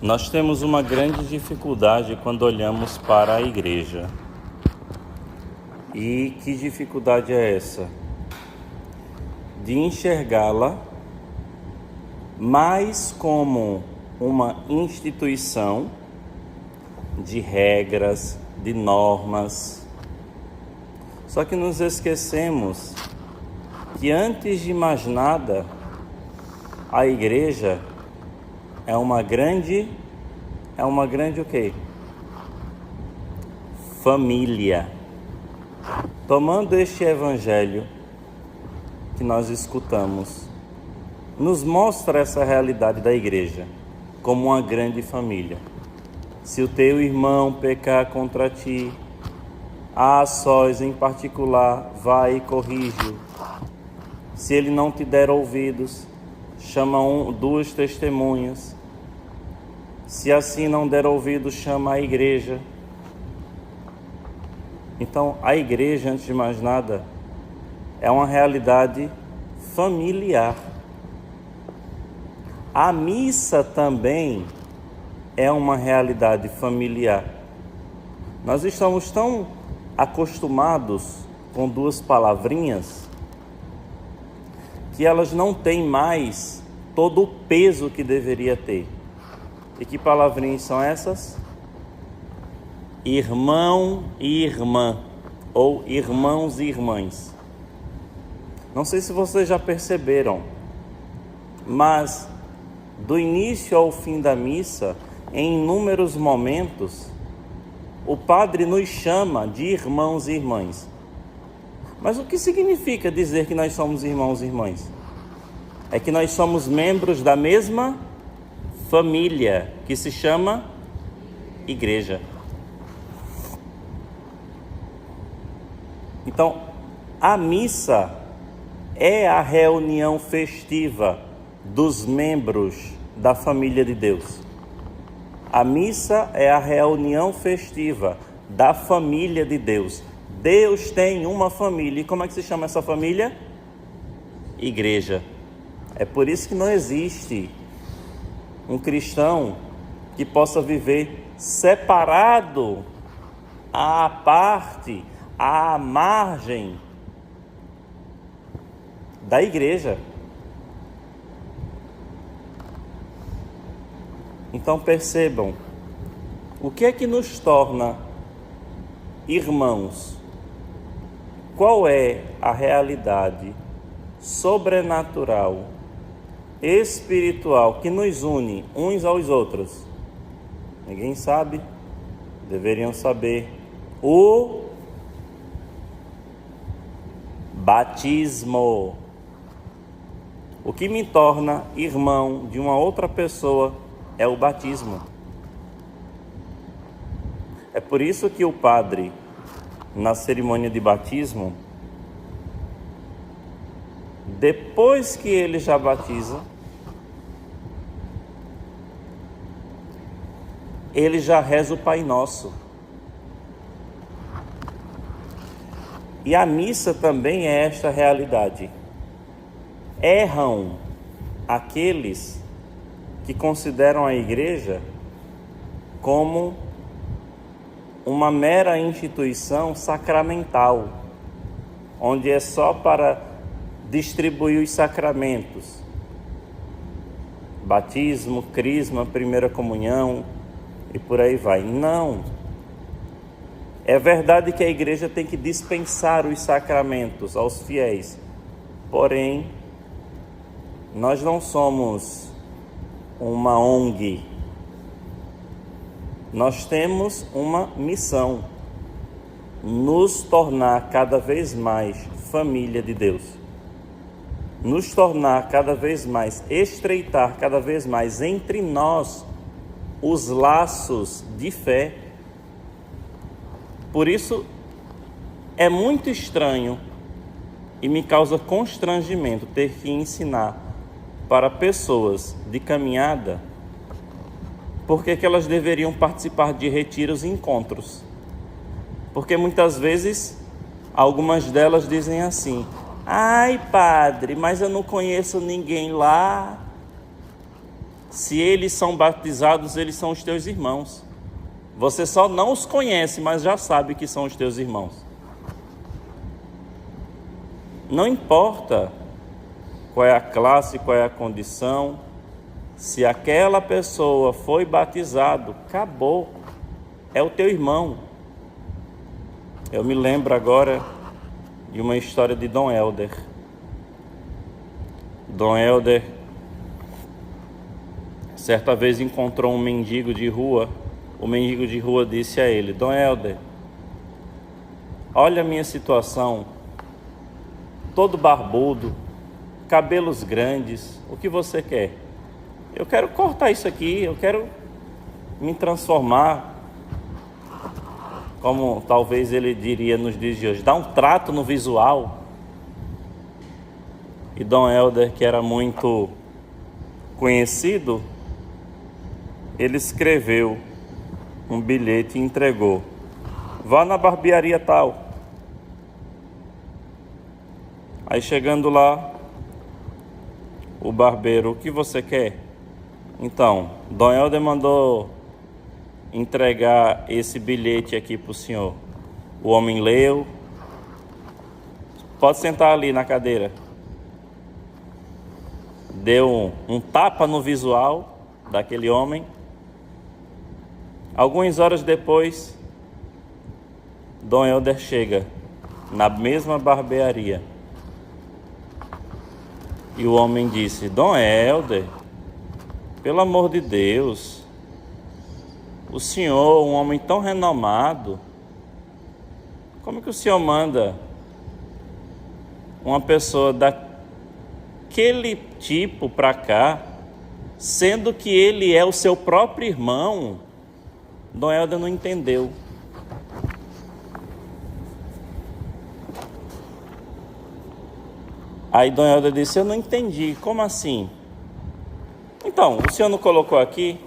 Nós temos uma grande dificuldade quando olhamos para a igreja. E que dificuldade é essa? De enxergá-la mais como uma instituição de regras, de normas. Só que nos esquecemos que antes de mais nada, a igreja é uma grande o quê? Família. Tomando este evangelho que nós escutamos, nos mostra essa realidade da igreja como uma grande família. Se o teu irmão pecar contra ti, a sós em particular, vai e corrige-o. Se ele não te der ouvidos, chama duas testemunhas. Se assim não der ouvidos, chama a igreja. Então, a igreja, antes de mais nada, é uma realidade familiar. A missa também é uma realidade familiar. Nós estamos tão acostumados com duas palavrinhas que elas não têm mais todo o peso que deveria ter. E que palavrinhas são essas? Irmão e irmã, ou irmãos e irmãs. Não sei se vocês já perceberam, mas do início ao fim da missa, em inúmeros momentos, o padre nos chama de irmãos e irmãs. Mas o que significa dizer que nós somos irmãos e irmãs? É que nós somos membros da mesma família, que se chama igreja. Então, a missa é a reunião festiva dos membros da família de Deus. A missa é a reunião festiva da família de Deus. Deus tem uma família. E como é que se chama essa família? Igreja. É por isso que não existe um cristão que possa viver separado, à parte, à margem da igreja. Então percebam, o que é que nos torna irmãos? Qual é a realidade sobrenatural, espiritual que nos une uns aos outros? Ninguém sabe? Deveriam saber. O batismo. O que me torna irmão de uma outra pessoa é o batismo. É por isso que o padre, na cerimônia de batismo, depois que ele já batiza, ele já reza o Pai Nosso. E a missa também é esta realidade. Erram aqueles que consideram a igreja como uma mera instituição sacramental, onde é só para distribuir os sacramentos. Batismo, crisma, primeira comunhão e por aí vai. Não. É verdade que a igreja tem que dispensar os sacramentos aos fiéis. Porém, nós não somos uma ONG. Nós temos uma missão: nos tornar cada vez mais família de Deus. Nos tornar cada vez mais, estreitar cada vez mais entre nós os laços de fé. Por isso, é muito estranho e me causa constrangimento ter que ensinar para pessoas de caminhada porque que elas deveriam participar de retiros e encontros. Porque muitas vezes, algumas delas dizem assim: ai, padre, mas eu não conheço ninguém lá. Se eles são batizados, eles são os teus irmãos. Você só não os conhece, mas já sabe que são os teus irmãos. Não importa qual é a classe, qual é a condição, se aquela pessoa foi batizado, acabou, é o teu irmão. Eu me lembro agora de uma história de Dom Helder. Dom Helder, certa vez encontrou um mendigo de rua. O mendigo de rua disse a ele: Dom Helder, olha a minha situação, todo barbudo, cabelos grandes, o que você quer? Eu quero cortar isso aqui, eu quero me transformar, como talvez ele diria nos dias de hoje, dar um trato no visual. E Dom Helder, que era muito conhecido, ele escreveu um bilhete e entregou: vá na barbearia tal. Aí chegando lá, o barbeiro: o que você quer? Então, Dom Helder mandou entregar esse bilhete aqui para o senhor. O homem leu. Pode sentar ali na cadeira. Deu um tapa no visual daquele homem. Algumas horas depois, Dom Helder chega na mesma barbearia. E o homem disse: Dom Helder, pelo amor de Deus, o senhor, um homem tão renomado, como que o senhor manda uma pessoa daquele tipo para cá, sendo que ele é o seu próprio irmão? Dom Helder não entendeu. Aí Dom Helder disse: eu não entendi, como assim? Então, o senhor não colocou aqui?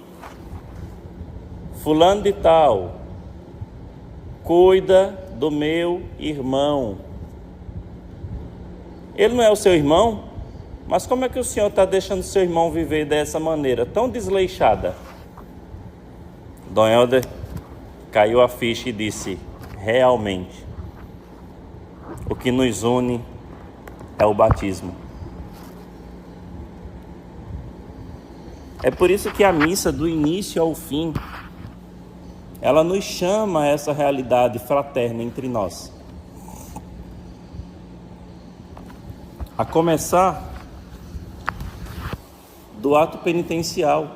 Fulano de tal cuida do meu irmão. Ele não é o seu irmão? Mas como é que o senhor está deixando seu irmão viver dessa maneira, tão desleixada? Dom Helder caiu a ficha e disse: realmente, o que nos une é o batismo. É por isso que a missa, do início ao fim, ela nos chama a essa realidade fraterna entre nós. A começar do ato penitencial.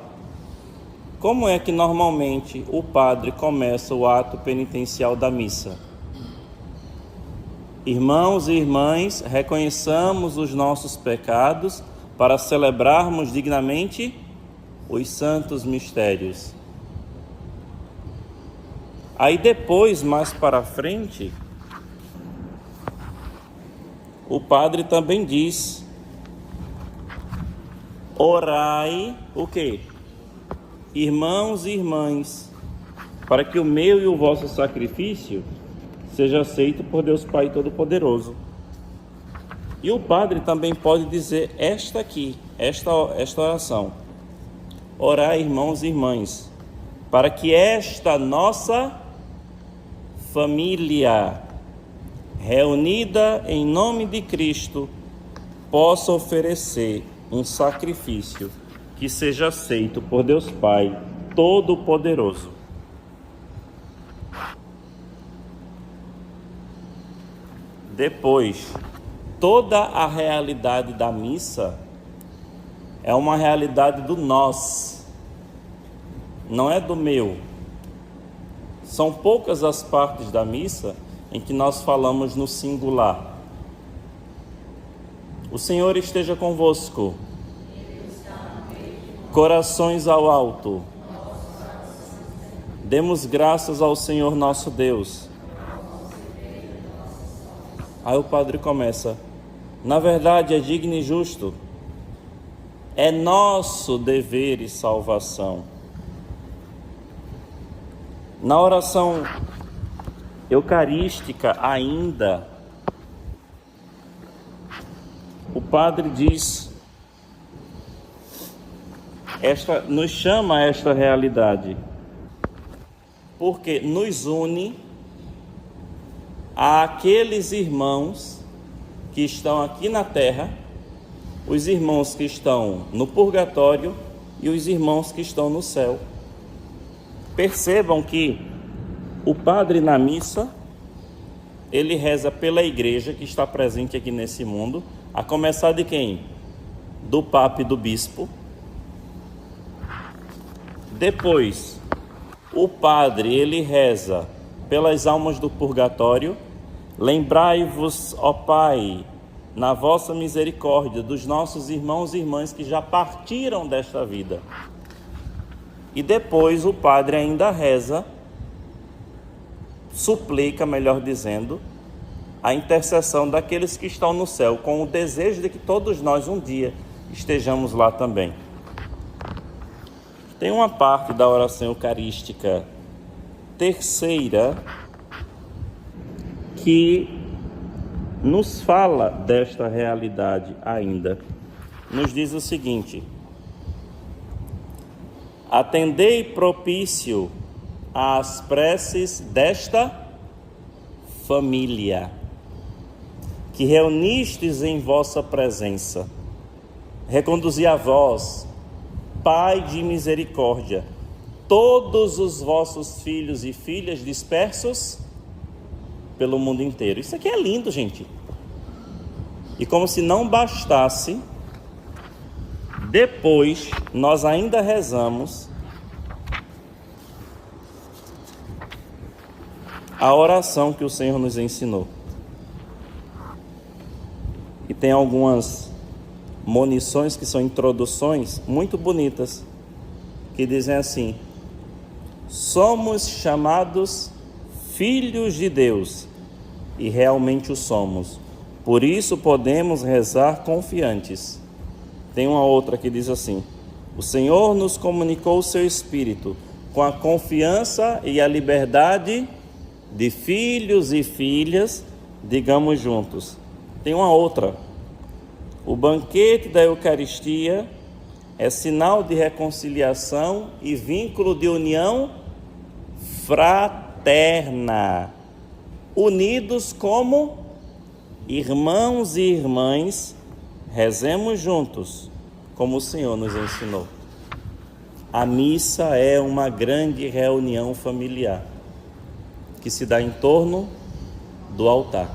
Como é que normalmente o padre começa o ato penitencial da missa? Irmãos e irmãs, reconheçamos os nossos pecados para celebrarmos dignamente os santos mistérios. Aí depois, mais para frente, o padre também diz: orai, o quê? Irmãos e irmãs, para que o meu e o vosso sacrifício seja aceito por Deus Pai Todo-Poderoso. E o padre também pode dizer esta oração: orai, irmãos e irmãs, para que esta nossa família, reunida em nome de Cristo, possa oferecer um sacrifício que seja aceito por Deus Pai Todo-Poderoso. Depois, toda a realidade da missa é uma realidade do nós, não é do meu. São poucas as partes da missa em que nós falamos no singular. O Senhor esteja convosco. Corações ao alto. Demos graças ao Senhor nosso Deus. Aí o padre começa: na verdade é digno e justo, é nosso dever e salvação. Na oração eucarística ainda, o padre diz: nos chama a esta realidade, porque nos une àqueles irmãos que estão aqui na terra, os irmãos que estão no purgatório e os irmãos que estão no céu. Percebam que o padre na missa, ele reza pela igreja que está presente aqui nesse mundo, a começar de quem? Do Papa e do Bispo. Depois, o padre, ele reza pelas almas do purgatório. Lembrai-vos, ó Pai, na vossa misericórdia, dos nossos irmãos e irmãs que já partiram desta vida. E depois o padre ainda reza, suplica, melhor dizendo, a intercessão daqueles que estão no céu, com o desejo de que todos nós um dia estejamos lá também. Tem uma parte da oração eucarística terceira que nos fala desta realidade ainda. Nos diz o seguinte: atendei propício às preces desta família, que reunistes em vossa presença. Reconduzi a vós, Pai de misericórdia, todos os vossos filhos e filhas dispersos pelo mundo inteiro. Isso aqui é lindo, gente. E como se não bastasse, depois nós ainda rezamos a oração que o Senhor nos ensinou. E tem algumas monições que são introduções muito bonitas, que dizem assim: somos chamados filhos de Deus, e realmente o somos. Por isso podemos rezar confiantes. Tem uma outra que diz assim: o Senhor nos comunicou o seu Espírito com a confiança e a liberdade de filhos e filhas, digamos juntos. Tem uma outra: o banquete da Eucaristia é sinal de reconciliação e vínculo de união fraterna, unidos como irmãos e irmãs. Rezemos juntos, como o Senhor nos ensinou. A missa é uma grande reunião familiar que se dá em torno do altar.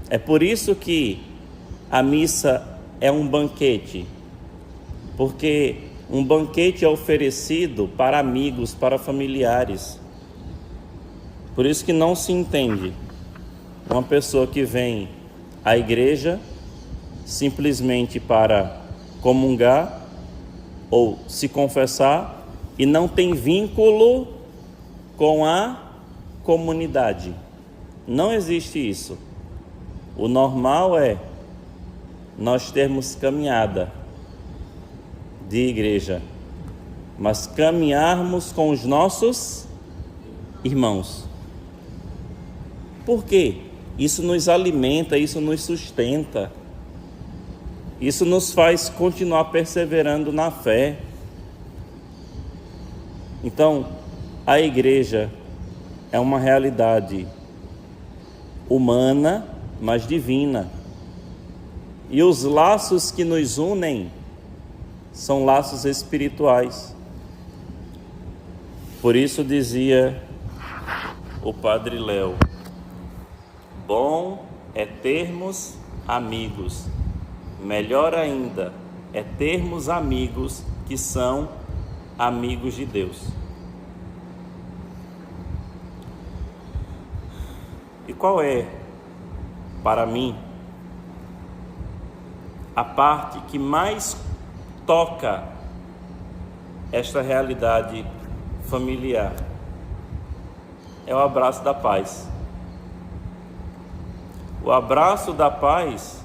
É por isso que a missa é um banquete, porque um banquete é oferecido para amigos, para familiares. Por isso que não se entende uma pessoa que vem à igreja simplesmente para comungar ou se confessar e não tem vínculo com a comunidade. Não existe isso. O normal é nós termos caminhada de igreja, mas caminharmos com os nossos irmãos. Por quê? Isso nos alimenta, isso nos sustenta, isso nos faz continuar perseverando na fé. Então, a igreja é uma realidade humana, mas divina. E os laços que nos unem são laços espirituais. Por isso dizia o Padre Léo: bom é termos amigos, melhor ainda é termos amigos que são amigos de Deus. E qual é, para mim, a parte que mais toca esta realidade familiar? É o abraço da paz. O abraço da paz,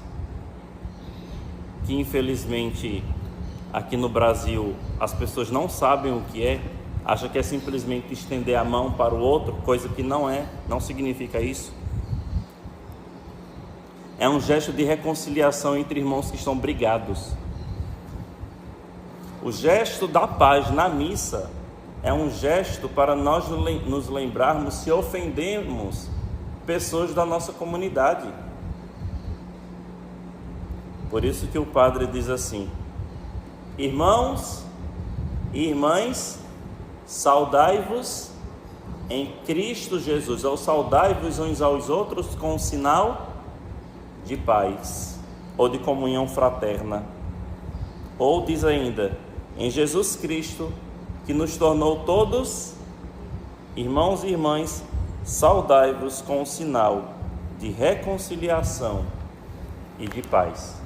que infelizmente aqui no Brasil as pessoas não sabem o que é, acham que é simplesmente estender a mão para o outro, coisa que não é, não significa isso. É um gesto de reconciliação entre irmãos que estão brigados. O gesto da paz na missa é um gesto para nós nos lembrarmos se ofendemos pessoas da nossa comunidade. Por isso que o padre diz assim: irmãos e irmãs, saudai-vos em Cristo Jesus, ou saudai-vos uns aos outros com um sinal de paz, ou de comunhão fraterna. Ou diz ainda, em Jesus Cristo, que nos tornou todos irmãos e irmãs, saudai-vos com um sinal de reconciliação e de paz.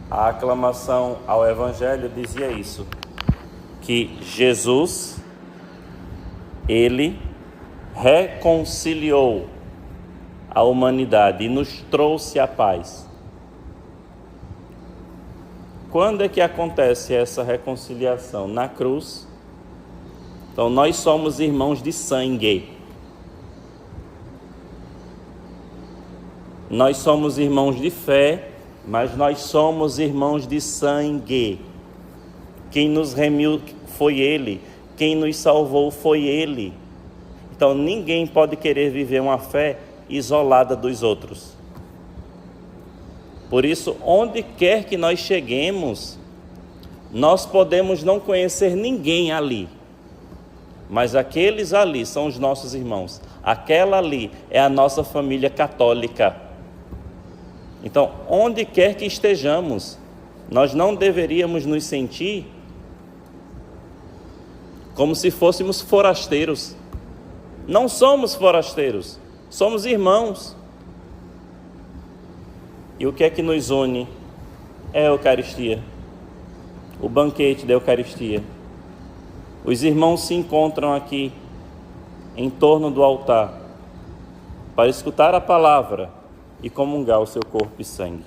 A aclamação ao Evangelho dizia isso, que Jesus, ele reconciliou a humanidade e nos trouxe a paz. Quando é que acontece essa reconciliação? Na cruz. Então nós somos irmãos de sangue. Nós somos irmãos de fé, mas nós somos irmãos de sangue. Quem nos remiu foi Ele, quem nos salvou foi Ele. Então ninguém pode querer viver uma fé isolada dos outros. Por isso, onde quer que nós cheguemos, nós podemos não conhecer ninguém ali, mas aqueles ali são os nossos irmãos. Aquela ali é a nossa família católica. Então, onde quer que estejamos, nós não deveríamos nos sentir como se fôssemos forasteiros. Não somos forasteiros, somos irmãos. E o que é que nos une? É a Eucaristia, o banquete da Eucaristia. Os irmãos se encontram aqui, em torno do altar, para escutar a palavra e comungar o seu corpo e sangue.